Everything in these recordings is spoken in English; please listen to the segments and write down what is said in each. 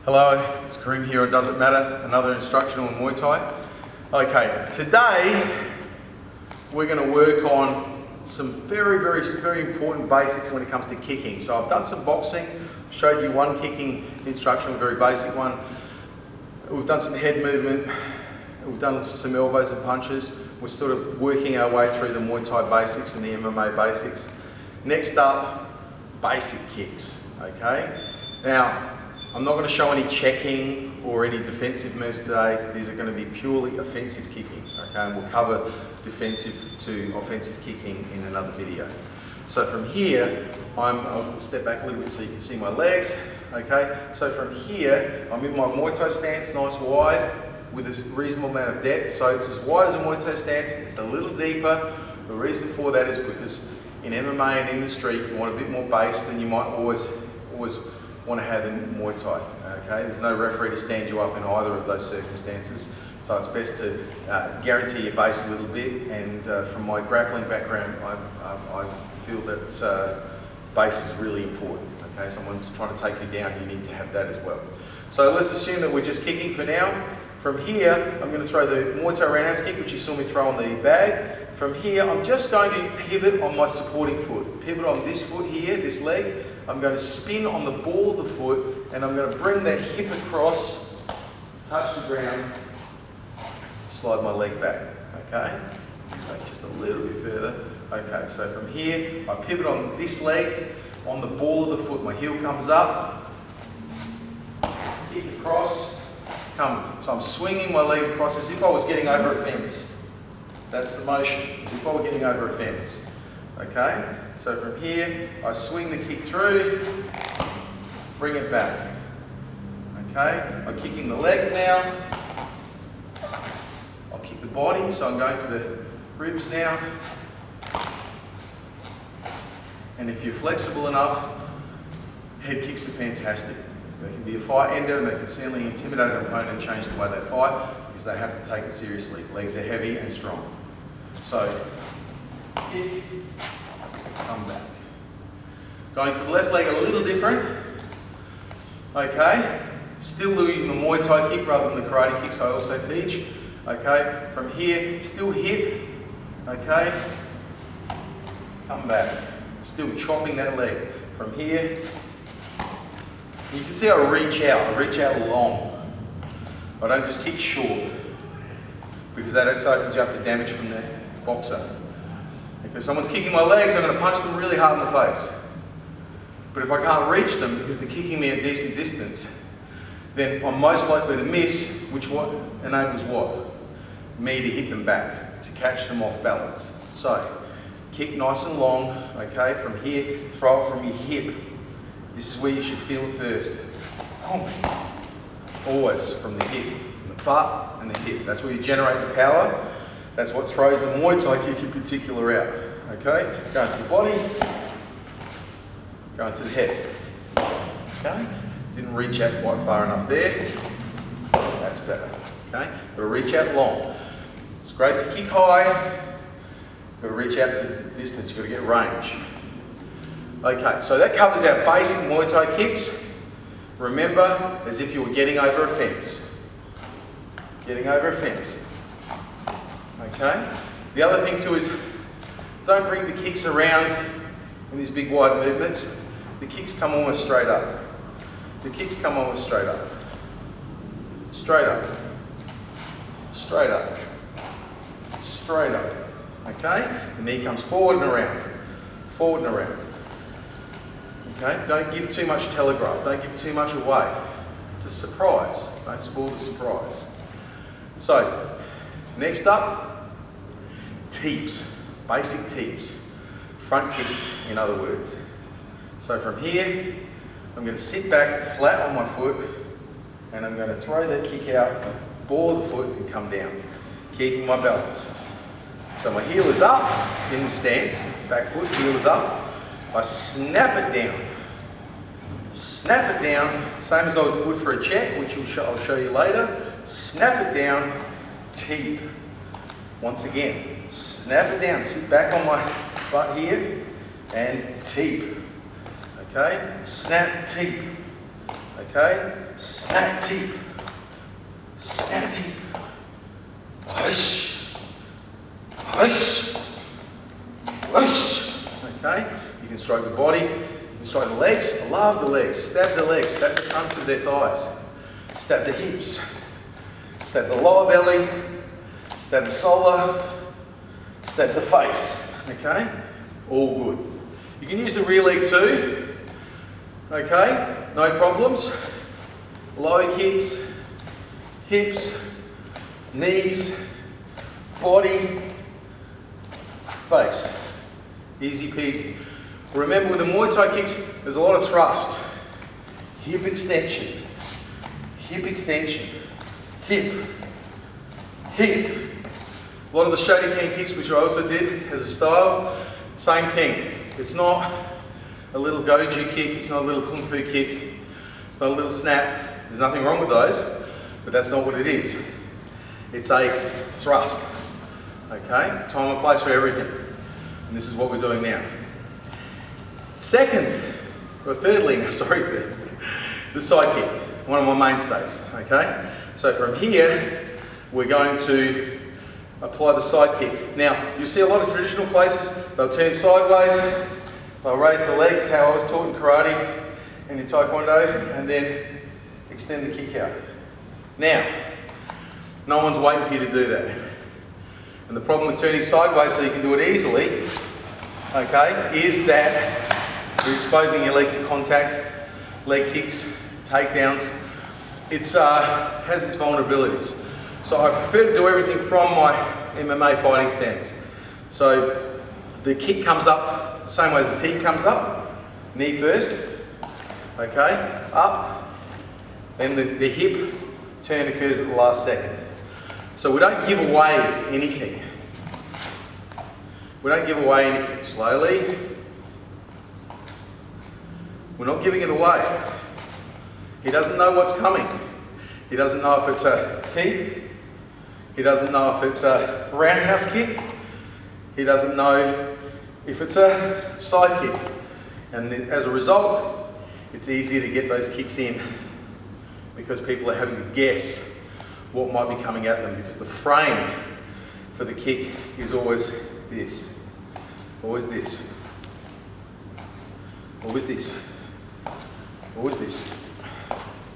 Hello, it's Karim here on Does It Matter, another instructional in Muay Thai. Okay, today we're going to work on some very important basics when it comes to kicking. So I've done some boxing, showed you one kicking instruction, a very basic one. We've done some head movement, we've done some elbows and punches. We're sort of working our way through the Muay Thai basics and the MMA basics. Next up, basic kicks, okay? Now, I'm not going to show any checking or any defensive moves today. These are going to be purely offensive kicking, okay? And we'll cover defensive to offensive kicking in another video. So from here, I'll step back a little bit so you can see my legs, okay? So from here, I'm in my Muay Thai stance, nice wide, with a reasonable amount of depth. So it's as wide as a Muay Thai stance, it's a little deeper. The reason for that is because in MMA and in the street, you want a bit more base than you might always want to have in Muay Thai, okay? There's no referee to stand you up in either of those circumstances, so it's best to guarantee your base a little bit, and from my grappling background, I feel that base is really important, okay? Someone's trying to take you down, you need to have that as well. So let's assume that we're just kicking for now. From here, I'm going to throw the Muay Thai roundhouse kick, which you saw me throw on the bag. From here, I'm just going to pivot on my supporting foot. Pivot on this foot here, this leg. I'm going to spin on the ball of the foot, and I'm going to bring that hip across, touch the ground, slide my leg back, okay? Okay, just a little bit further. Okay, so from here, I pivot on this leg, on the ball of the foot. My heel comes up, hip across, come. So I'm swinging my leg across as if I was getting over a fence. That's the motion, as if I were getting over a fence. Okay, so from here, I swing the kick through, bring it back. Okay, I'm kicking the leg now. I'll kick the body, so I'm going for the ribs now. And if you're flexible enough, head kicks are fantastic. They can be a fight ender, and they can certainly intimidate an opponent and change the way they fight, because they have to take it seriously. Legs are heavy and strong. So, kick, come back. Going to the left leg a little different. Okay, still doing the Muay Thai kick rather than the karate kicks I also teach. Okay, from here, still hip. Okay, come back. Still chopping that leg. From here, you can see I reach out long. I don't just kick short, because that also opens you up to damage from the boxer. If someone's kicking my legs, I'm going to punch them really hard in the face. But if I can't reach them because they're kicking me a decent distance, then I'm most likely to miss, which enables what? Me to hit them back, to catch them off balance. So, kick nice and long, okay? From here, throw it from your hip. This is where you should feel it first. Always from the hip, the butt and the hip. That's where you generate the power. That's what throws the Muay Thai kick in particular out. Okay? Going to the body, going to the head. Okay? Didn't reach out quite far enough there. That's better. Okay? Got to reach out long. It's great to kick high. Got to reach out to distance. You've got to get range. Okay, so that covers our basic Muay Thai kicks. Remember, as if you were getting over a fence. Getting over a fence. Okay? The other thing too is, don't bring the kicks around in these big wide movements. The kicks come almost straight up. The kicks come almost straight up. Straight up. Straight up. Straight up. Okay? The knee comes forward and around. Forward and around. Okay? Don't give too much telegraph. Don't give too much away. It's a surprise. Don't spoil the surprise. So, next up, teeps. Basic teeps. Front kicks, in other words. So from here, I'm going to sit back flat on my foot, and I'm going to throw that kick out, ball of the foot, and come down, keeping my balance. So my heel is up in the stance, back foot, heel is up. I snap it down. Snap it down, same as I would for a check, which I'll show you later. Snap it down, teep. Once again, snap it down, sit back on my butt here, and teep. Okay, snap, teep. Okay, snap tip, snap tip, whoosh, whoosh, whoosh. Okay, you can stroke the body, you can stroke the legs. I love the legs. Stab the fronts of their thighs, stab the hips, stab the lower belly, stab the solar, stab the face. Okay, all good. You can use the rear leg too. Okay, no problems. Low kicks, hips, knees, body, base. Easy peasy. Remember with the Muay Thai kicks, there's a lot of thrust. Hip extension, hip extension, hip, hip. A lot of the Shotokan kicks, which I also did as a style, same thing. It's not a little goju kick, it's not a little kung fu kick, it's not a little snap. There's nothing wrong with those, but that's not what it is. It's a thrust. Okay? Time and place for everything. And this is what we're doing now. Thirdly, the side kick, one of my mainstays. Okay? So from here, we're going to apply the side kick. Now, you see a lot of traditional places, they'll turn sideways, they'll raise the legs, how I was taught in karate and in taekwondo, and then extend the kick out. Now, no one's waiting for you to do that. And the problem with turning sideways so you can do it easily, okay, is that you're exposing your leg to contact, leg kicks, takedowns. It has its vulnerabilities. So I prefer to do everything from my MMA fighting stance. So the kick comes up the same way as the tee comes up, knee first, okay, up, then the hip turn occurs at the last second. So we don't give away anything. We don't give away anything. Slowly. We're not giving it away. He doesn't know what's coming. He doesn't know if it's a tee. He doesn't know if it's a roundhouse kick. He doesn't know if it's a side kick. And as a result, it's easier to get those kicks in because people are having to guess what might be coming at them, because the frame for the kick is always this. Always this. Always this. Always this.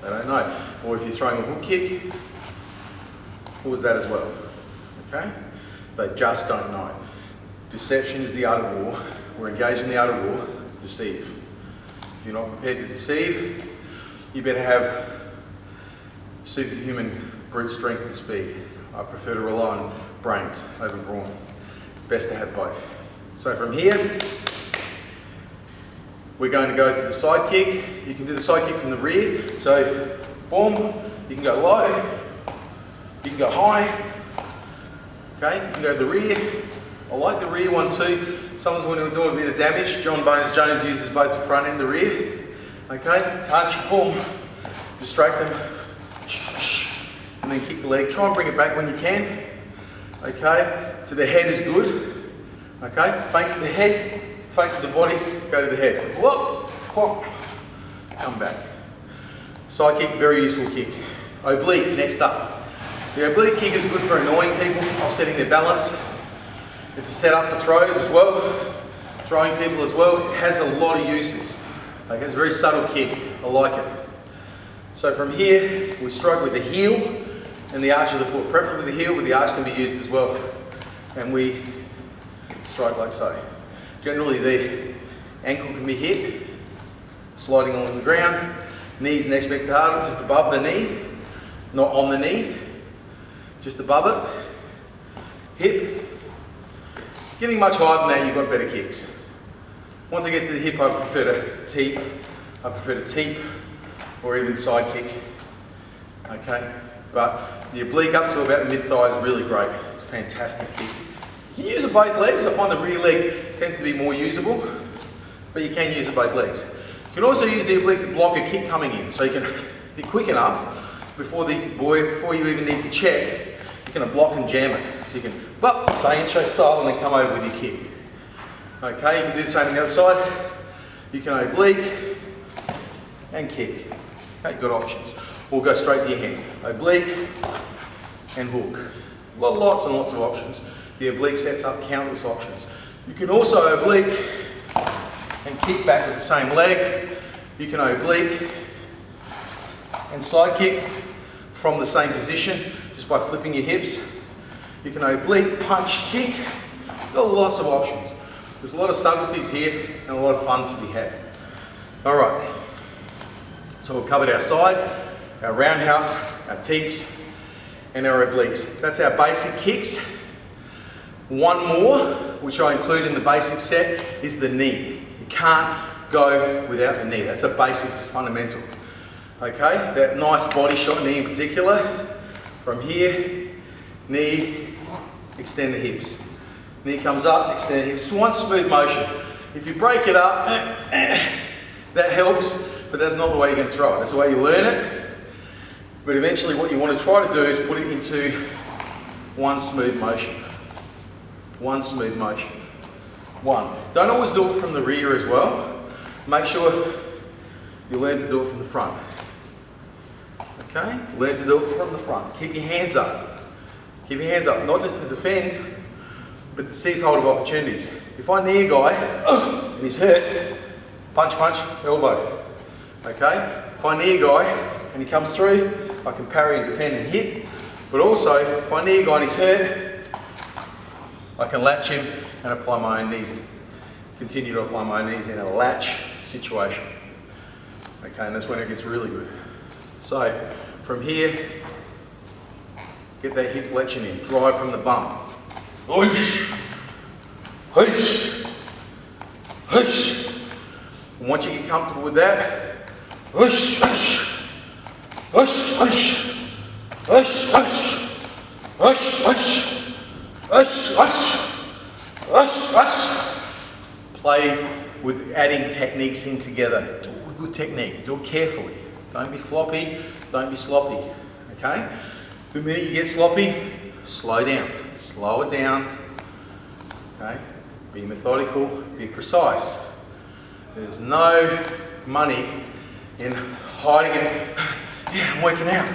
They don't know. Or if you're throwing a hook kick, always that as well. Okay? They just don't know. Deception is the art of war. We're engaged in the art of war. Deceive. If you're not prepared to deceive, you better have superhuman brute strength and speed. I prefer to rely on brains over brawn. Best to have both. So from here, we're going to go to the side kick. You can do the side kick from the rear. So, boom, you can go low, you can go high. Okay, you can go to the rear. I like the rear one too. Sometimes when we're doing a bit of damage, John Bones Jones uses both the front and the rear. Okay, touch, boom, distract them, and then kick the leg. Try and bring it back when you can. Okay, to the head is good. Okay, feint to the head, feint to the body, go to the head. Whoop, whoop, come back. Side kick, very useful kick. Oblique, next up. The oblique kick is good for annoying people, offsetting their balance. It's a setup for throws as well, throwing people as well. It has a lot of uses. Okay, it's a very subtle kick, I like it. So from here, we stroke with the heel and the arch of the foot, preferably the heel, but the arch can be used as well. And we strike like so. Generally the ankle can be hit, sliding along the ground, knees next back to hard, just above the knee, not on the knee, just above it, hip. Getting much higher than that, you've got better kicks. Once I get to the hip, I prefer to teep, or even side kick, okay? But the oblique up to about the mid-thigh is really great. It's a fantastic kick. You can use it both legs. I find the rear leg tends to be more usable, but you can use it both legs. You can also use the oblique to block a kick coming in, so you can be quick enough before you even need to check, you can block and jam it. So you can, say and show style and then come over with your kick. Okay, you can do the same on the other side. You can oblique and kick. Okay, good options. Or go straight to your hands. Oblique and hook. Lots and lots of options. The oblique sets up countless options. You can also oblique and kick back with the same leg. You can oblique and side kick from the same position just by flipping your hips. You can oblique, punch, kick. Got lots of options. There's a lot of subtleties here and a lot of fun to be had. All right, so we've covered our side, our roundhouse, our teeps, and our obliques. That's our basic kicks. One more, which I include in the basic set, is the knee. You can't go without the knee. That's a basic, it's fundamental. Okay, that nice body shot knee in particular. From here, knee, extend the hips. Knee comes up, extend the hips. It's one smooth motion. If you break it up, that helps, but that's not the way you're going to throw it. That's the way you learn it. But eventually what you want to try to do is put it into one smooth motion. One smooth motion. One. Don't always do it from the rear as well. Make sure you learn to do it from the front. Okay? Learn to do it from the front. Keep your hands up. Keep your hands up, not just to defend, but to seize hold of opportunities. If I knee a guy and he's hurt, punch, punch, elbow. Okay? If I knee a guy and he comes through, I can parry and defend and hit. But also, if I knee a guy and he's hurt, I can latch him and apply my own knees. Continue to apply my own knees in a latch situation. Okay, and that's when it gets really good. So, from here, get that hip flexion in. Drive from the bum. Hoosh! Hoosh! Hoosh! And once you get comfortable with that, hoosh! Hoosh! Hoosh! Hoosh! Hoosh! Hoosh! Hoosh! Hoosh! Hush, hush, hush, hush. Play with adding techniques in together. Do a good technique. Do it carefully. Don't be floppy. Don't be sloppy. Okay? The minute you get sloppy, slow down. Slow it down. Okay? Be methodical. Be precise. There's no money in hiding it. Yeah, I'm working out.